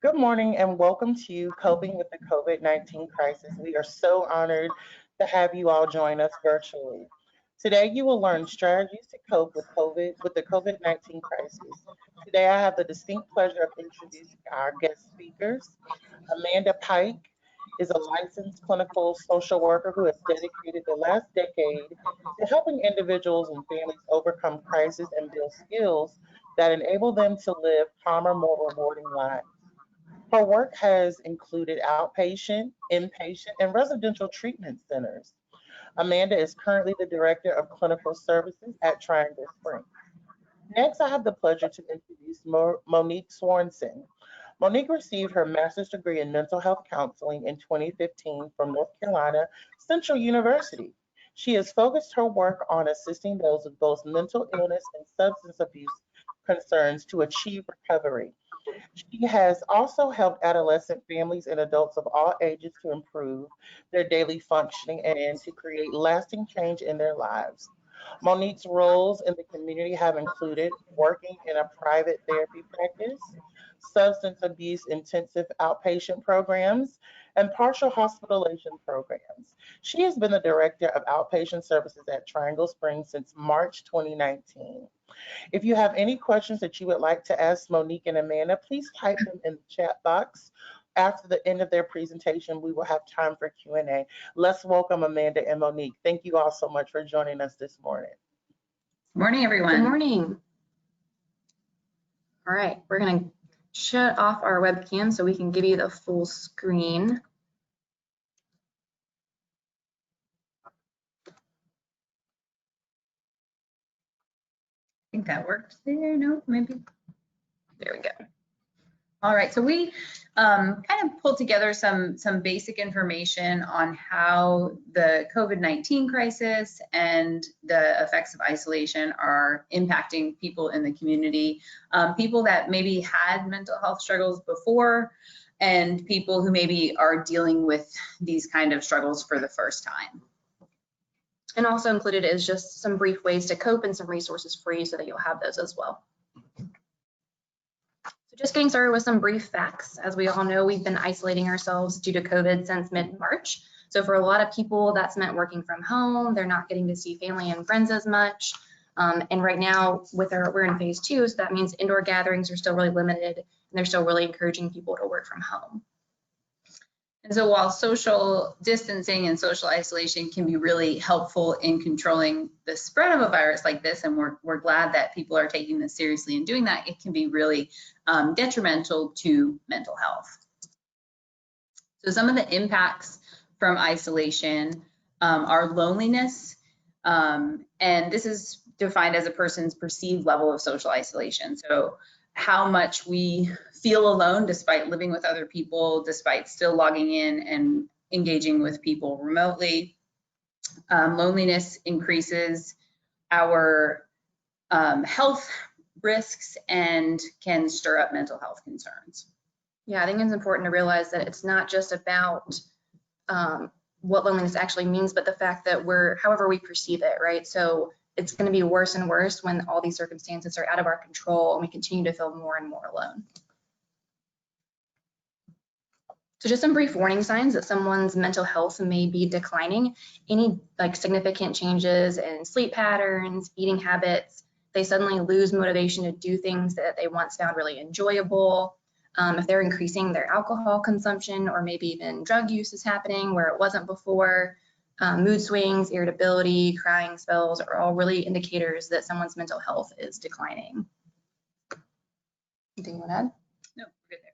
Good morning and welcome to Coping with the COVID-19 Crisis. We are so honored to have you all join us virtually. Today you will learn strategies to cope with the COVID-19 crisis. Today I have the distinct pleasure of introducing our guest speakers. Amanda Piec is a licensed clinical social worker who has dedicated the last decade to helping individuals and families overcome crisis and build skills that enable them to live calmer, more rewarding lives. Her work has included outpatient, inpatient, and residential treatment centers. Amanda is currently the Director of Clinical Services at Triangle Springs. Next, I have the pleasure to introduce Monique Sorensen. Monique received her master's degree in mental health counseling in 2015 from North Carolina Central University. She has focused her work on assisting those with both mental illness and substance abuse concerns to achieve recovery. She has also helped adolescent families and adults of all ages to improve their daily functioning and to create lasting change in their lives. Monique's roles in the community have included working in a private therapy practice, substance abuse intensive outpatient programs, and partial hospitalization programs. She has been the director of outpatient services at Triangle Springs since March 2019. If you have any questions that you would like to ask Monique and Amanda, please type them in the chat box. After the end of their presentation, we will have time for Q&A. Let's welcome Amanda and Monique. Thank you all so much for joining us this morning. Morning, everyone. Good morning. All right, we're going to shut off our webcam so we can give you the full screen. I think that worked there. No, maybe. There we go. All right, so we kind of pulled together some basic information on how the COVID-19 crisis and the effects of isolation are impacting people in the community, people that maybe had mental health struggles before, and people who maybe are dealing with these kind of struggles for the first time. And also included is just some brief ways to cope and some resources for you so that you'll have those as well. So just getting started with some brief facts. As we all know, we've been isolating ourselves due to COVID since mid-March. So for a lot of people, that's meant working from home. They're not getting to see family and friends as much. And right now, we're in phase 2, so that means indoor gatherings are still really limited, and they're still really encouraging people to work from home. And so while social distancing and social isolation can be really helpful in controlling the spread of a virus like this, and we're glad that people are taking this seriously and doing that, it can be really detrimental to mental health. So some of the impacts from isolation are loneliness, and this is defined as a person's perceived level of social isolation. So how much we feel alone despite living with other people, despite still logging in and engaging with people remotely. Loneliness increases our health risks and can stir up mental health concerns. Yeah, I think it's important to realize that it's not just about what loneliness actually means, but the fact that however we perceive it, right? So it's going to be worse and worse when all these circumstances are out of our control and we continue to feel more and more alone. So just some brief warning signs that someone's mental health may be declining. Any significant changes in sleep patterns, eating habits, they suddenly lose motivation to do things that they once found really enjoyable. If they're increasing their alcohol consumption, or maybe even drug use is happening where it wasn't before. Mood swings, irritability, crying spells are all really indicators that someone's mental health is declining. Anything you want to add? No, we're good there.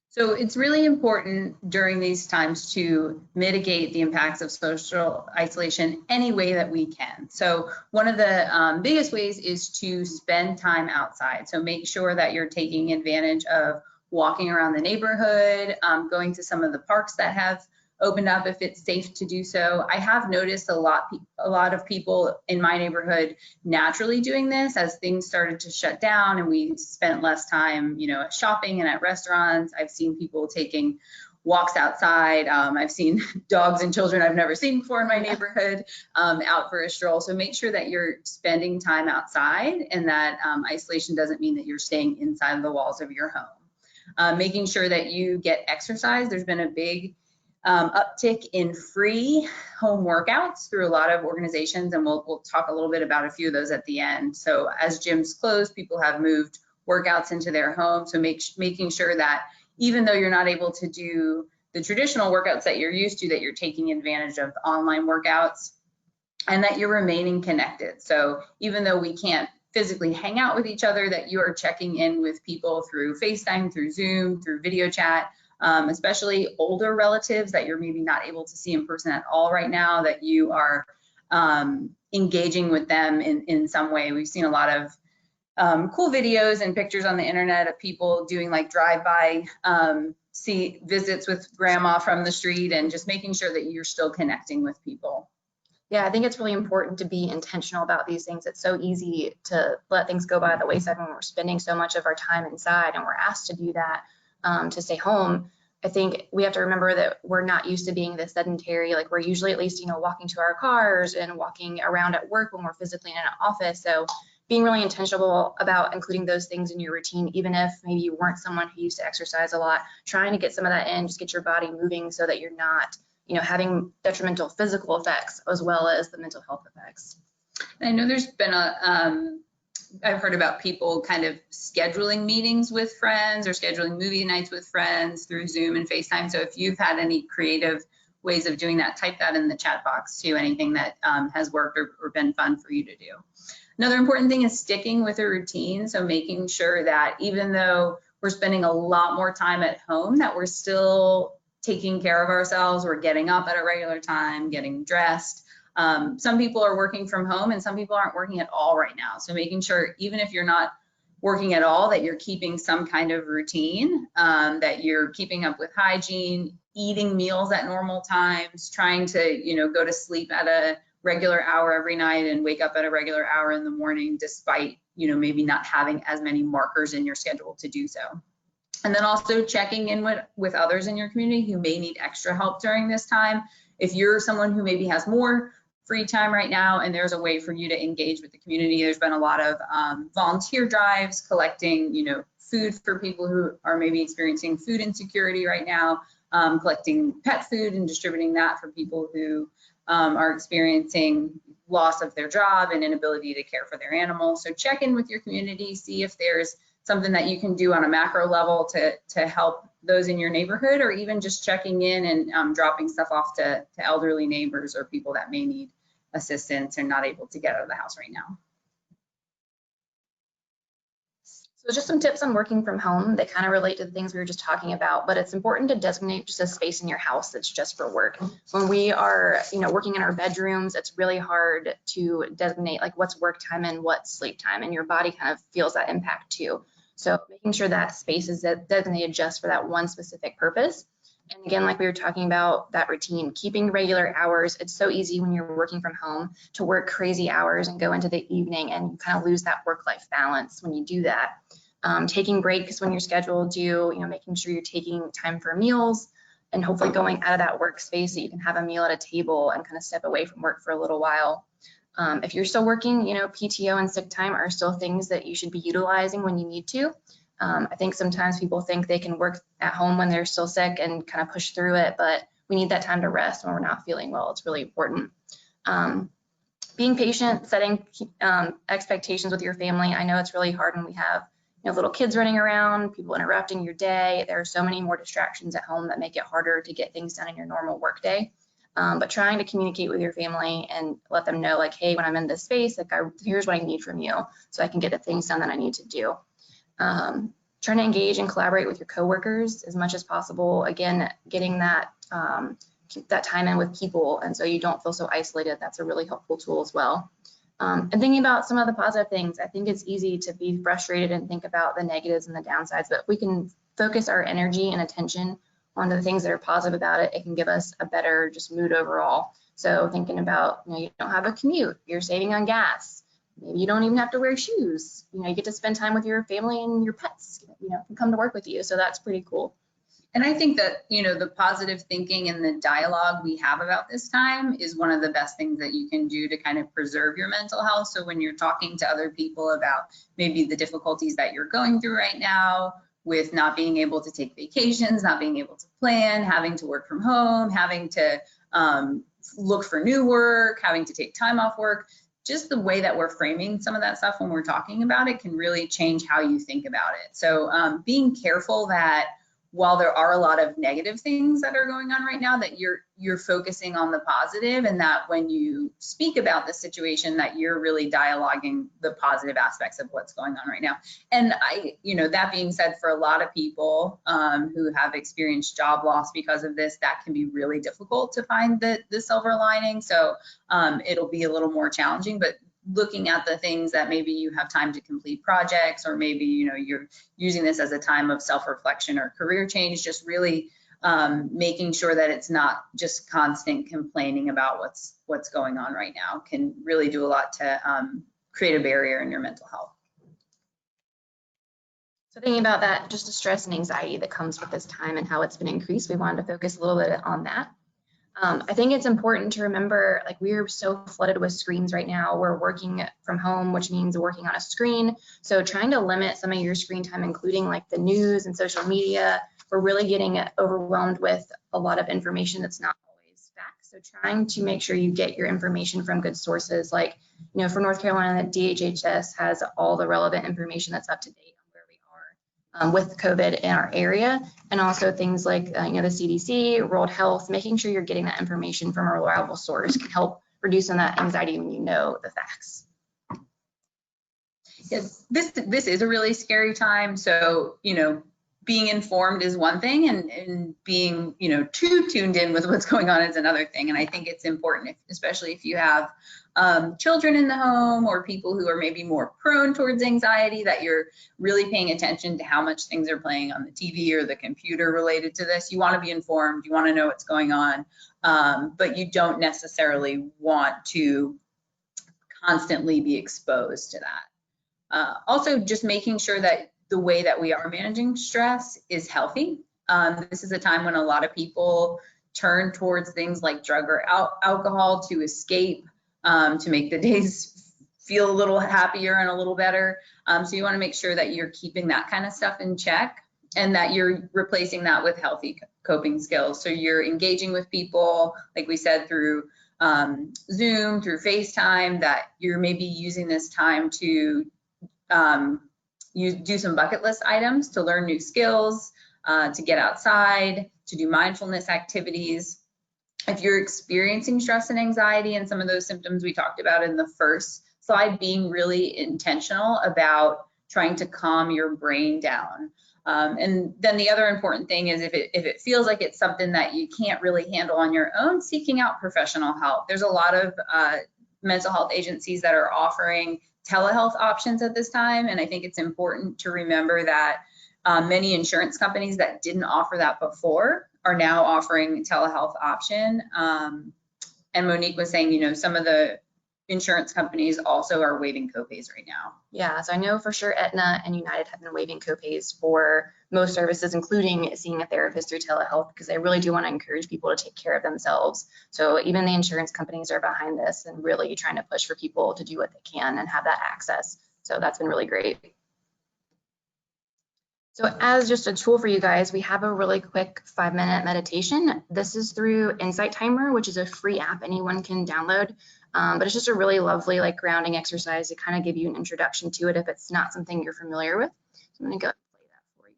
So it's really important during these times to mitigate the impacts of social isolation any way that we can. So one of the biggest ways is to spend time outside. So make sure that you're taking advantage of walking around the neighborhood, going to some of the parks that have opened up if it's safe to do so. I have noticed a lot of people in my neighborhood naturally doing this as things started to shut down and we spent less time, at shopping and at restaurants. I've seen people taking walks outside. I've seen dogs and children I've never seen before in my neighborhood out for a stroll. So make sure that you're spending time outside and that isolation doesn't mean that you're staying inside the walls of your home. making sure that you get exercise. There's been a big uptick in free home workouts through a lot of organizations, and we'll talk a little bit about a few of those at the end. So as gyms close, people have moved workouts into their home. So making sure that even though you're not able to do the traditional workouts that you're used to, that you're taking advantage of online workouts and that you're remaining connected. So even though we can't physically hang out with each other, that you are checking in with people through FaceTime, through Zoom, through video chat, especially older relatives that you're maybe not able to see in person at all right now, that you are engaging with them in some way. We've seen a lot of cool videos and pictures on the internet of people doing like drive-by visits with grandma from the street, and just making sure that you're still connecting with people. Yeah, I think it's really important to be intentional about these things. It's so easy to let things go by the wayside when we're spending so much of our time inside and we're asked to do that, to stay home. I think we have to remember that we're not used to being this sedentary, like we're usually at least, walking to our cars and walking around at work when we're physically in an office. So being really intentional about including those things in your routine, even if maybe you weren't someone who used to exercise a lot, trying to get some of that in, just get your body moving so that you're not having detrimental physical effects as well as the mental health effects. I know there's been I've heard about people kind of scheduling meetings with friends or scheduling movie nights with friends through Zoom and FaceTime. So if you've had any creative ways of doing that, type that in the chat box too, anything that has worked or been fun for you to do. Another important thing is sticking with a routine. So making sure that even though we're spending a lot more time at home, that we're still taking care of ourselves. We're getting up at a regular time, getting dressed. Some people are working from home and some people aren't working at all right now. So making sure, even if you're not working at all, that you're keeping some kind of routine, that you're keeping up with hygiene, eating meals at normal times, trying to, go to sleep at a regular hour every night and wake up at a regular hour in the morning, despite, maybe not having as many markers in your schedule to do so. And then also checking in with others in your community who may need extra help during this time. If you're someone who maybe has more free time right now and there's a way for you to engage with the community, there's been a lot of volunteer drives collecting, food for people who are maybe experiencing food insecurity right now, collecting pet food and distributing that for people who are experiencing loss of their job and inability to care for their animals. So check in with your community, see if there's something that you can do on a macro level to help those in your neighborhood, or even just checking in and dropping stuff off to elderly neighbors or people that may need assistance and not able to get out of the house right now. So just some tips on working from home that kind of relate to the things we were just talking about, but it's important to designate just a space in your house that's just for work. When we are, working in our bedrooms, it's really hard to designate like what's work time and what's sleep time, and your body kind of feels that impact too. So making sure that space is designated just for that one specific purpose. And again, like we were talking about, that routine, keeping regular hours. It's so easy when you're working from home to work crazy hours and go into the evening, and you kind of lose that work-life balance when you do that. Taking breaks when you're scheduled to, making sure you're taking time for meals, and hopefully going out of that workspace so you can have a meal at a table and kind of step away from work for a little while. If you're still working, PTO and sick time are still things that you should be utilizing when you need to. I think sometimes people think they can work at home when they're still sick and kind of push through it, but we need that time to rest when we're not feeling well. It's really important. Being patient, setting expectations with your family. I know it's really hard when we have little kids running around, people interrupting your day. There are so many more distractions at home that make it harder to get things done in your normal work day. But trying to communicate with your family and let them know, like, hey, when I'm in this space, like, here's what I need from you so I can get the things done that I need to do. Trying to engage and collaborate with your coworkers as much as possible. Again, getting that that time in with people, and so you don't feel so isolated. That's a really helpful tool as well. And thinking about some of the positive things. I think it's easy to be frustrated and think about the negatives and the downsides, but if we can focus our energy and attention on the things that are positive about it, it can give us a better just mood overall. So thinking about, you don't have a commute, you're saving on gas. Maybe you don't even have to wear shoes. You get to spend time with your family and your pets, can come to work with you. So that's pretty cool. And I think that, the positive thinking and the dialogue we have about this time is one of the best things that you can do to kind of preserve your mental health. So when you're talking to other people about maybe the difficulties that you're going through right now, with not being able to take vacations, not being able to plan, having to work from home, having to look for new work, having to take time off work. Just the way that we're framing some of that stuff when we're talking about it can really change how you think about it. So being careful that while there are a lot of negative things that are going on right now, that you're focusing on the positive, and that when you speak about the situation, that you're really dialoguing the positive aspects of what's going on right now. And that being said, for a lot of people who have experienced job loss because of this, that can be really difficult to find the silver lining. So it'll be a little more challenging, but looking at the things that maybe you have time to complete projects, or maybe you're using this as a time of self-reflection or career change, just really making sure that it's not just constant complaining about what's going on right now can really do a lot to create a barrier in your mental health. So thinking about that, just the stress and anxiety that comes with this time and how it's been increased, we wanted to focus a little bit on that. I think it's important to remember, like, we're so flooded with screens right now. We're working from home, which means working on a screen. So trying to limit some of your screen time, including like the news and social media, we're really getting overwhelmed with a lot of information that's not always fact. So trying to make sure you get your information from good sources, like, for North Carolina, DHHS has all the relevant information that's up to date with COVID in our area, and also things like the CDC, World Health. Making sure you're getting that information from a reliable source can help reduce some of that anxiety when you know the facts. Yes, this is a really scary time. So being informed is one thing, and being too tuned in with what's going on is another thing. And I think it's important, especially if you have children in the home or people who are maybe more prone towards anxiety, that you're really paying attention to how much things are playing on the TV or the computer related to this. You want to be informed, you want to know what's going on, but you don't necessarily want to constantly be exposed to that. Also, just making sure that the way that we are managing stress is healthy. This is a time when a lot of people turn towards things like drug or alcohol to escape, to make the days feel a little happier and a little better. So you want to make sure that you're keeping that kind of stuff in check, and that you're replacing that with healthy coping skills. So you're engaging with people, like we said, through Zoom, through FaceTime, that you're maybe using this time to you do some bucket list items, to learn new skills, to get outside, to do mindfulness activities. If you're experiencing stress and anxiety and some of those symptoms we talked about in the first slide, being really intentional about trying to calm your brain down. And then the other important thing is, if it feels like it's something that you can't really handle on your own, seeking out professional help. There's a lot of mental health agencies that are offering telehealth options at this time, and I think it's important to remember that many insurance companies that didn't offer that before are now offering telehealth option. And Monique was saying, some of the insurance companies also are waiving copays right now. Yeah, so I know for sure Aetna and United have been waiving copays for most services, including seeing a therapist through telehealth, because they really do want to encourage people to take care of themselves. So even the insurance companies are behind this and really trying to push for people to do what they can and have that access. So that's been really great. So as just a tool for you guys, we have a really quick 5-minute meditation. This is through Insight Timer, which is a free app anyone can download. But it's just a really lovely grounding exercise to kind of give you an introduction to it if it's not something you're familiar with. So I'm going to go and play that for you.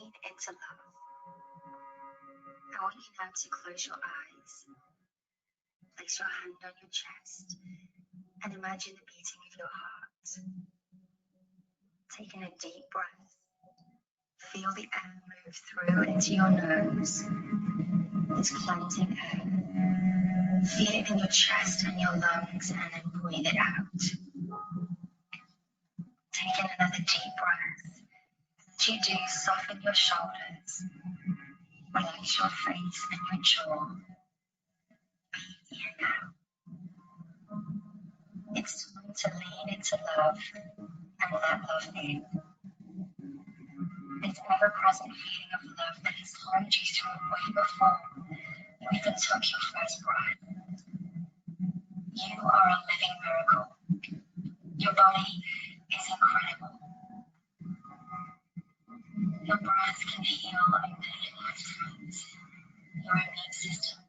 Lean into love. I want you now to close your eyes. Place your hand on your chest and imagine the beating of your heart. Taking a deep breath. Feel the air move through into your nose. This cleansing air. Feel it in your chest and your lungs, and then breathe it out. Taking another deep breath. As you do, soften your shoulders. Relax your face and your jaw. Be here now. It's time to lean into love and let love in. This ever-present feeling of love that has carried you through way before you even took your first breath. You are a living miracle. Your body is incredible. Your breath can heal in many lifetimes. Your immune system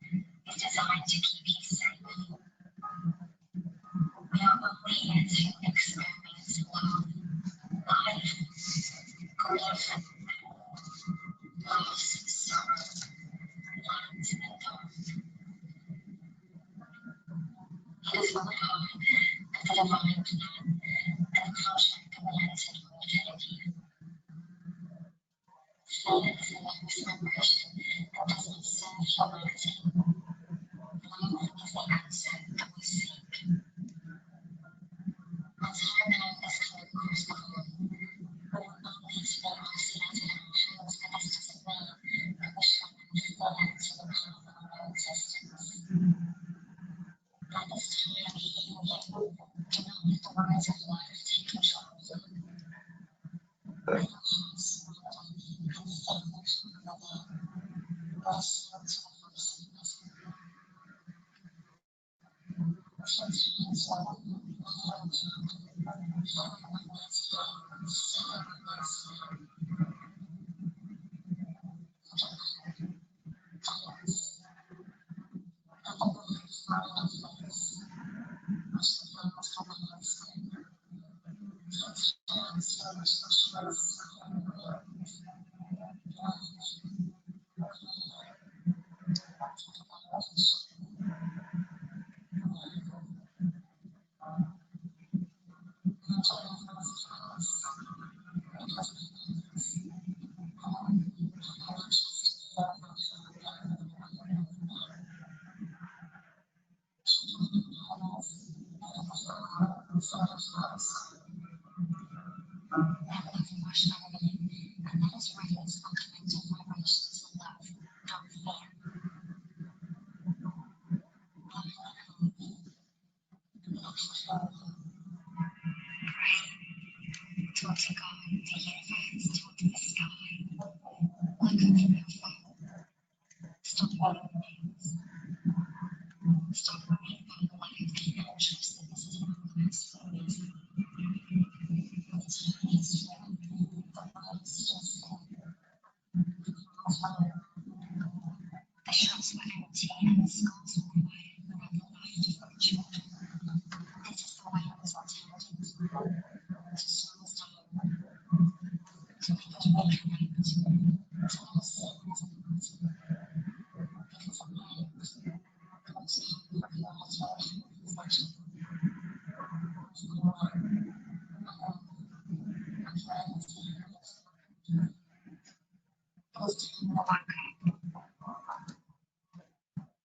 is designed to keep you safe. We are all here to experience love, life, grief, loss, sorrow, light and dark. It is all part of the divine plan and cosmic lens and mortality. Fear is a loose vibration that does not serve humanity. Love is the answer that we seek. As time now is coming across the hall, we will not need to be isolated in our homes, but this doesn't mean that we shall not fear to the path of our own existence. At this time, heal you. Do not let the words of life take control of you. Let your heart surrender and feel the power within. Listen to the voice of wisdom. Sometimes one will be hard. Someone needs healing. Someone needs healing. Dance. Let the light fall on your face. Watch the flowers come on your skin. Touch hands, finish the shores of the wind. Love. Talk to God, the universe, talk to the sky. Look up from your phone. Stop reading the news. Stop worrying about life and trust that this is not the last 4 years. The time is young. The world is just the shops were empty and the schools were quiet without the laughter from children. This is the way it was intended. To slow us down. To make us reconnect, to let us see as an answer. Because at the end comes the hope for equality and reflection. For one, all, and for everything else. It is time to wake up.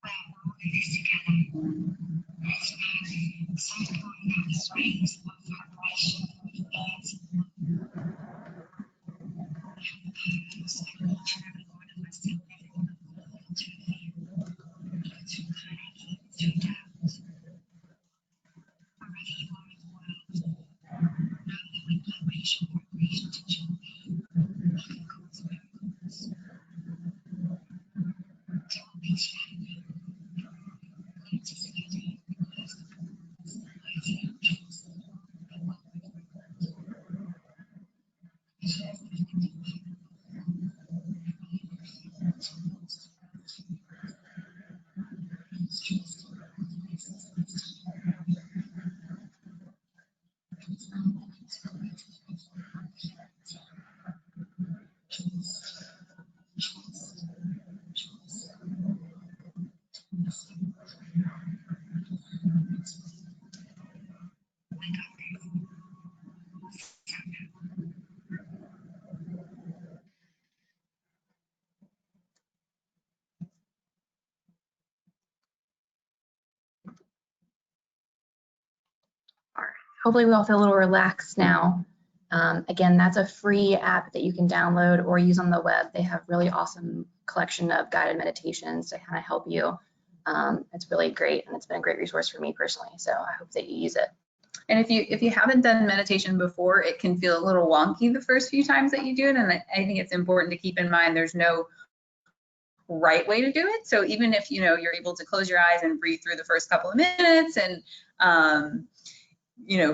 We're all in this together. And it's now so important that we raise our vibration with ears and purpose, and each and every one of us to live in even through fear, even through panic, even through doubt. Wherever you are in the world, know that with vibration, vibration to joy, you can cause miracles. To what makes you happy? Learn to see your day and use the purpose, the words, the actions, the love, the work with the world. It shows the connected life. Hopefully we all feel a little relaxed now. Again, that's a free app that you can download or use on the web. They have really awesome collection of guided meditations to kind of help you. It's really great, and it's been a great resource for me personally. So I hope that you use it. And if you haven't done meditation before, it can feel a little wonky the first few times that you do it. And I think it's important to keep in mind there's no right way to do it. So even if you're able to close your eyes and breathe through the first couple of minutes and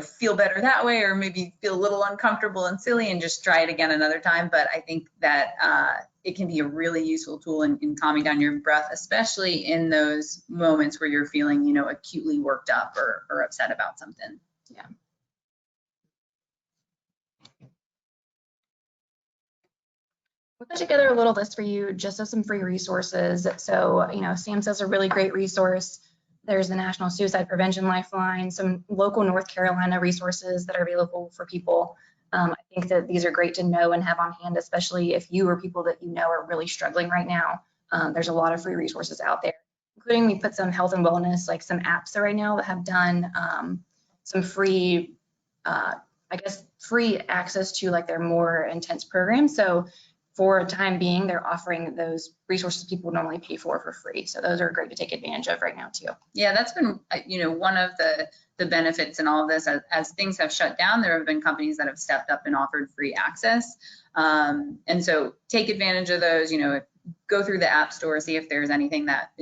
feel better that way, or maybe feel a little uncomfortable and silly and just try it again another time. But I think that it can be a really useful tool in calming down your breath, especially in those moments where you're feeling, acutely worked up or upset about something. Yeah. We put together a little list for you just of some free resources. So, SAMHSA's a really great resource. There's the National Suicide Prevention Lifeline, some local North Carolina resources that are available for people. I think that these are great to know and have on hand, especially if you or people that are really struggling right now. There's a lot of free resources out there, including we put some health and wellness, like some apps right now that have done some free, free access to like their more intense programs. So for a time being, they're offering those resources people would normally pay for free. So those are great to take advantage of right now too. Yeah, that's been, one of the benefits in all of this. As things have shut down, there have been companies that have stepped up and offered free access. And so take advantage of those, go through the app store, see if there's anything that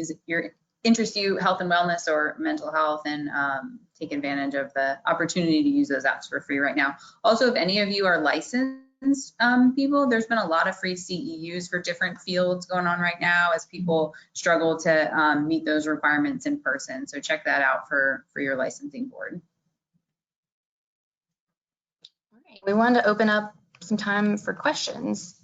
interests you, health and wellness or mental health, and take advantage of the opportunity to use those apps for free right now. Also, if any of you are licensed people, there's been a lot of free CEUs for different fields going on right now as people struggle to meet those requirements in person. So check that out for your licensing board. All right. We wanted to open up some time for questions.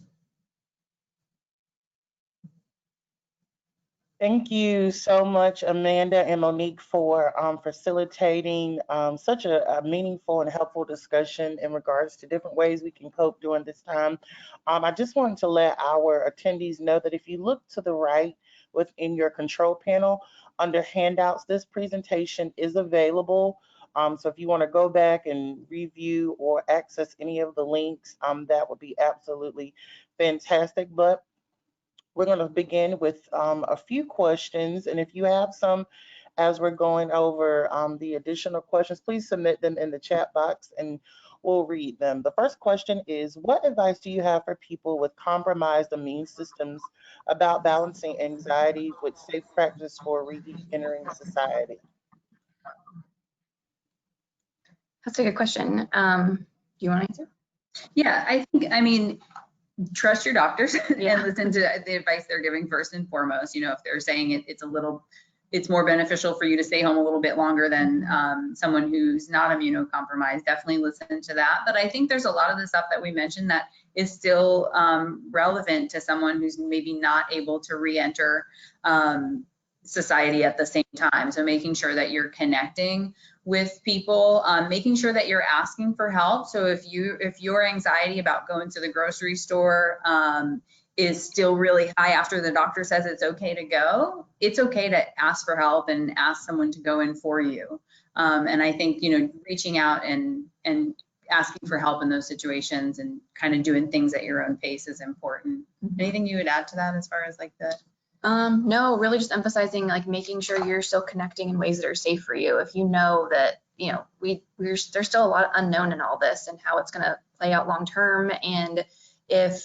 Thank you so much, Amanda and Monique, for facilitating such a meaningful and helpful discussion in regards to different ways we can cope during this time. I just wanted to let our attendees know that if you look to the right within your control panel under handouts, this presentation is available. So if you want to go back and review or access any of the links, that would be absolutely fantastic. But we're going to begin with a few questions, and if you have some as we're going over the additional questions, please submit them in the chat box and we'll read them. The first question is, what advice do you have for people with compromised immune systems about balancing anxiety with safe practice for re-entering society? That's a good question. Do you want to answer? Yeah, I mean, trust your doctors and listen to the advice they're giving first and foremost. If they're saying it's more beneficial for you to stay home a little bit longer than someone who's not immunocompromised, definitely listen to that. But I think there's a lot of the stuff that we mentioned that is still relevant to someone who's maybe not able to re-enter society at the same time. So making sure that you're connecting with people, making sure that you're asking for help. So if your anxiety about going to the grocery store is still really high after the doctor says it's okay to go, it's okay to ask for help and ask someone to go in for you. And I think, reaching out and asking for help in those situations and kind of doing things at your own pace is important. Anything you would add to that as far as like the no, really just emphasizing like making sure you're still connecting in ways that are safe for you. If you know that, there's still a lot of unknown in all this and how it's going to play out long term. And if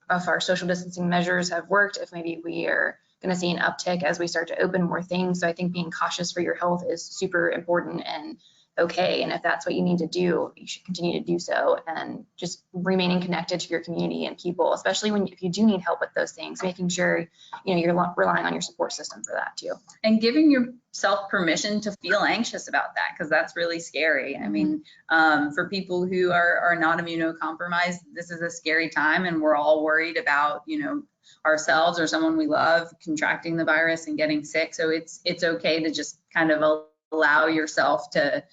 our social distancing measures have worked, if maybe we are going to see an uptick as we start to open more things. So I think being cautious for your health is super important and okay. And if that's what you need to do, you should continue to do so, and just remaining connected to your community and people, especially if you do need help with those things, making sure, you're relying on your support system for that too. And giving yourself permission to feel anxious about that, because that's really scary. I mean, for people who are not immunocompromised, this is a scary time and we're all worried about, ourselves or someone we love contracting the virus and getting sick. So it's okay to just kind of allow yourself to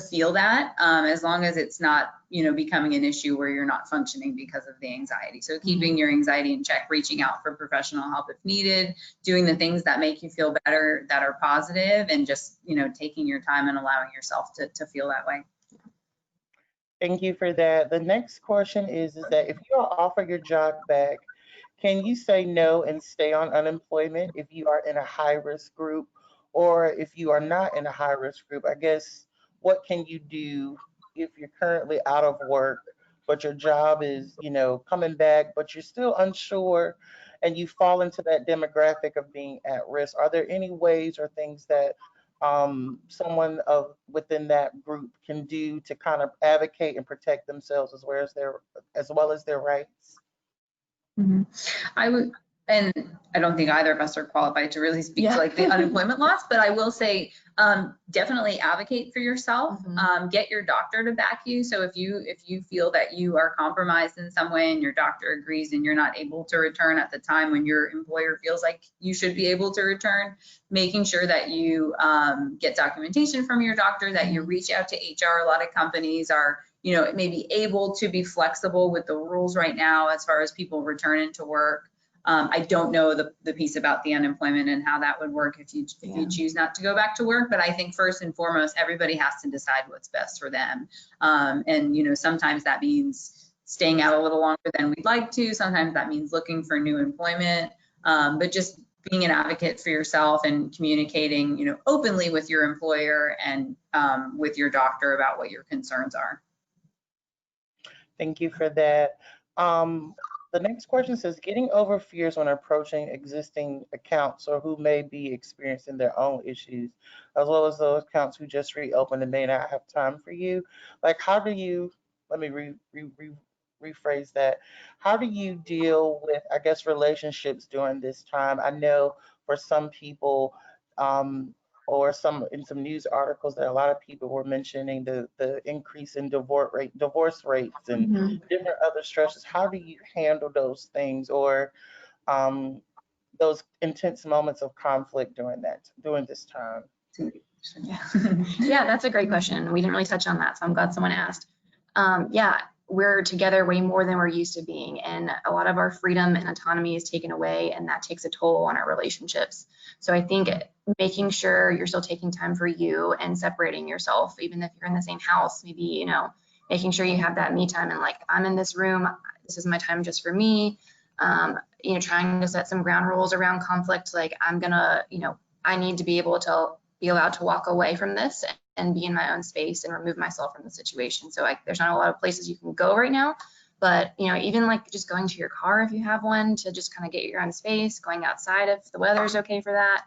feel that, as long as it's not, becoming an issue where you're not functioning because of the anxiety. So keeping your anxiety in check, reaching out for professional help if needed, doing the things that make you feel better, that are positive, and just, taking your time and allowing yourself to feel that way. Thank you for that. The next question is that if you are offered your job back, can you say no and stay on unemployment if you are in a high-risk group, or if you are not in a high-risk group? I guess, what can you do if you're currently out of work, but your job is, coming back, but you're still unsure and you fall into that demographic of being at risk? Are there any ways or things that someone within that group can do to kind of advocate and protect themselves as well as their rights? Mhm. I would, and I don't think either of us are qualified to really speak to like the unemployment loss, but I will say, definitely advocate for yourself. Get your doctor to back you. So if you feel that you are compromised in some way and your doctor agrees and you're not able to return at the time when your employer feels like you should be able to return, making sure that you get documentation from your doctor, that you reach out to HR. A lot of companies are, you know, maybe able to be flexible with the rules right now as far as people returning to work. I don't know the piece about the unemployment and how that would work if you choose not to go back to work. But I think first and foremost, everybody has to decide what's best for them. And, you know, sometimes that means staying out a little longer than we'd like to. Sometimes that means looking for new employment. But just being an advocate for yourself and communicating, you know, openly with your employer and with your doctor about what your concerns are. Thank you for that. The next question says, getting over fears when approaching existing accounts or who may be experiencing their own issues, as well as those accounts who just reopened and may not have time for you. Like, how do you, let me rephrase that. How do you deal with, I guess, relationships during this time? I know for some people, or in some news articles that a lot of people were mentioning the increase in divorce rates and different other stresses. How do you handle those things, or those intense moments of conflict during this time? Yeah, that's a great question. We didn't really touch on that, so I'm glad someone asked. Yeah, we're together way more than we're used to being, and a lot of our freedom and autonomy is taken away, and that takes a toll on our relationships. So I think making sure you're still taking time for you and separating yourself, even if you're in the same house, maybe, you know, making sure you have that me time and like, I'm in this room, this is my time just for me. You know, trying to set some ground rules around conflict, like I'm gonna, you know, I need to be able to be allowed to walk away from this and be in my own space and remove myself from the situation. So there's not a lot of places you can go right now, but, you know, even like just going to your car if you have one, to just kind of get your own space, going outside if the weather's okay for that.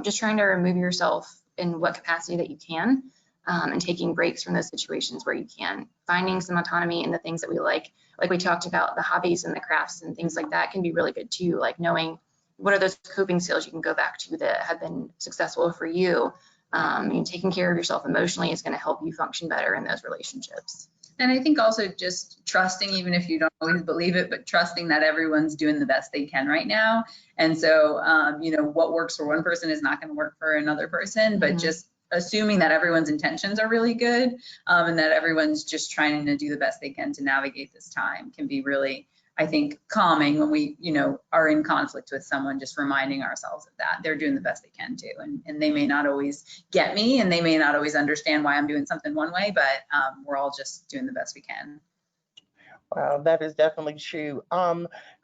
Just trying to remove yourself in what capacity that you can, and taking breaks from those situations where you can. Finding some autonomy in the things that we like we talked about, the hobbies and the crafts and things like that can be really good too. Like knowing what are those coping skills you can go back to that have been successful for you. And taking care of yourself emotionally is going to help you function better in those relationships. And I think also just trusting, even if you don't always believe it, but trusting that everyone's doing the best they can right now. And so, you know, what works for one person is not going to work for another person, but just assuming that everyone's intentions are really good, and that everyone's just trying to do the best they can to navigate this time can be really, I think, calming when we, you know, are in conflict with someone, just reminding ourselves of that. They're doing the best they can too. And they may not always get me, and they may not always understand why I'm doing something one way, but we're all just doing the best we can. Wow, that is definitely true.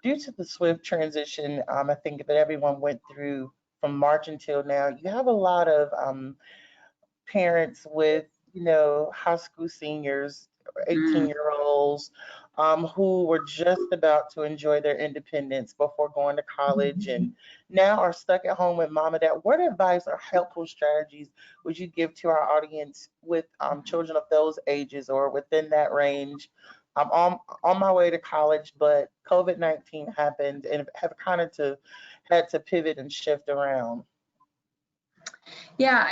Due to the swift transition, I think that everyone went through from March until now, you have a lot of parents with, you know, high school seniors, 18-year-olds, who were just about to enjoy their independence before going to college and now are stuck at home with mom and dad. What advice or helpful strategies would you give to our audience with children of those ages or within that range? I'm on my way to college, but COVID-19 happened and have kind of had to pivot and shift around. Yeah,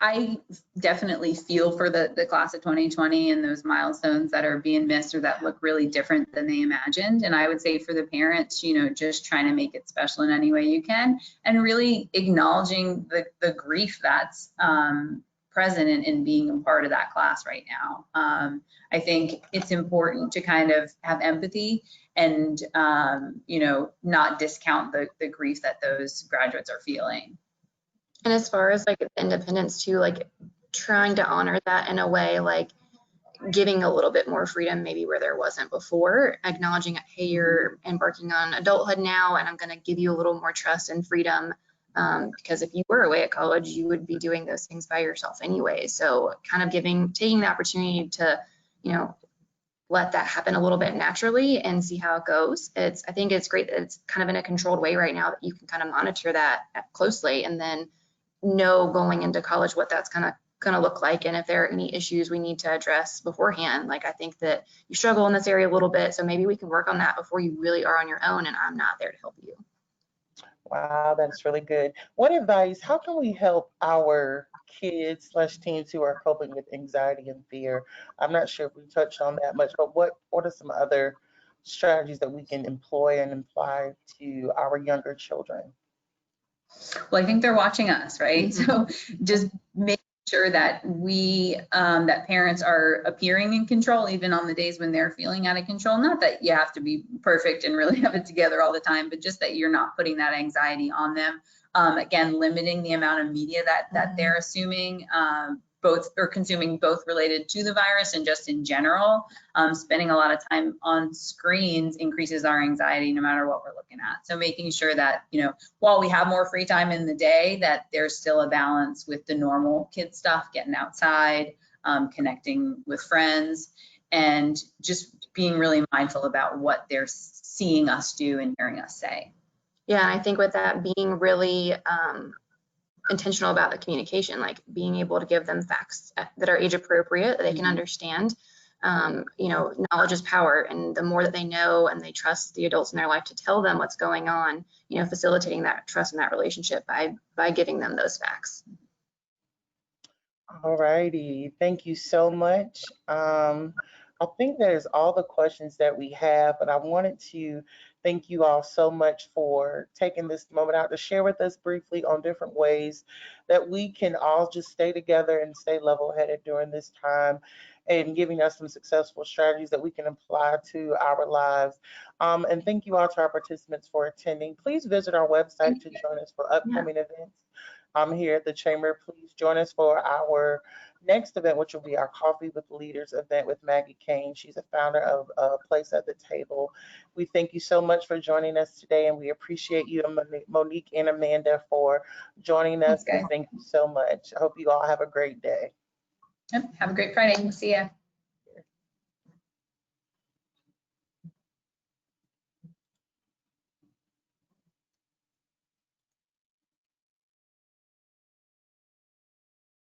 I definitely feel for the class of 2020 and those milestones that are being missed or that look really different than they imagined. And I would say for the parents, you know, just trying to make it special in any way you can and really acknowledging the grief that's present in being a part of that class right now. I think it's important to kind of have empathy and, you know, not discount the grief that those graduates are feeling. And as far as like independence too, like trying to honor that in a way, like giving a little bit more freedom maybe where there wasn't before, acknowledging, hey, you're embarking on adulthood now, and I'm going to give you a little more trust and freedom, because if you were away at college, you would be doing those things by yourself anyway. So kind of taking the opportunity to, you know, let that happen a little bit naturally and see how it goes. I think it's great that it's kind of in a controlled way right now that you can kind of monitor that closely, and then know going into college what that's gonna look like, and if there are any issues we need to address beforehand. Like, I think that you struggle in this area a little bit, so maybe we can work on that before you really are on your own and I'm not there to help you. Wow, that's really good. What advice, how can we help our kids/teens who are coping with anxiety and fear? I'm not sure if we touched on that much, but what are some other strategies that we can employ and apply to our younger children? Well, I think they're watching us, right? So just make sure that that parents are appearing in control, even on the days when they're feeling out of control. Not that you have to be perfect and really have it together all the time, but just that you're not putting that anxiety on them. Again, limiting the amount of media that they're assuming, consuming, both related to the virus and just in general. Spending a lot of time on screens increases our anxiety no matter what we're looking at. So making sure that, while we have more free time in the day, that there's still a balance with the normal kid stuff, getting outside, connecting with friends, and just being really mindful about what they're seeing us do and hearing us say. Yeah, and I think with that, being really intentional about the communication, like being able to give them facts that are age appropriate, that they can understand. Knowledge is power, and the more that they know and they trust the adults in their life to tell them what's going on, facilitating that trust in that relationship by giving them those facts. All righty, thank you so much. I think that is all the questions that we have, but I wanted to thank you all so much for taking this moment out to share with us briefly on different ways that we can all just stay together and stay level-headed during this time, and giving us some successful strategies that we can apply to our lives. And thank you all to our participants for attending. Please visit our website to join us for upcoming events. Here at the Chamber. Please join us for our next event, which will be our Coffee with Leaders event with Maggie Kane. She's a founder of Place at the Table. We thank you so much for joining us today, and we appreciate you, Monique and Amanda, for joining us. Thanks, guys. And thank you so much. I hope you all have a great day. Yep, have a great Friday. We'll see ya.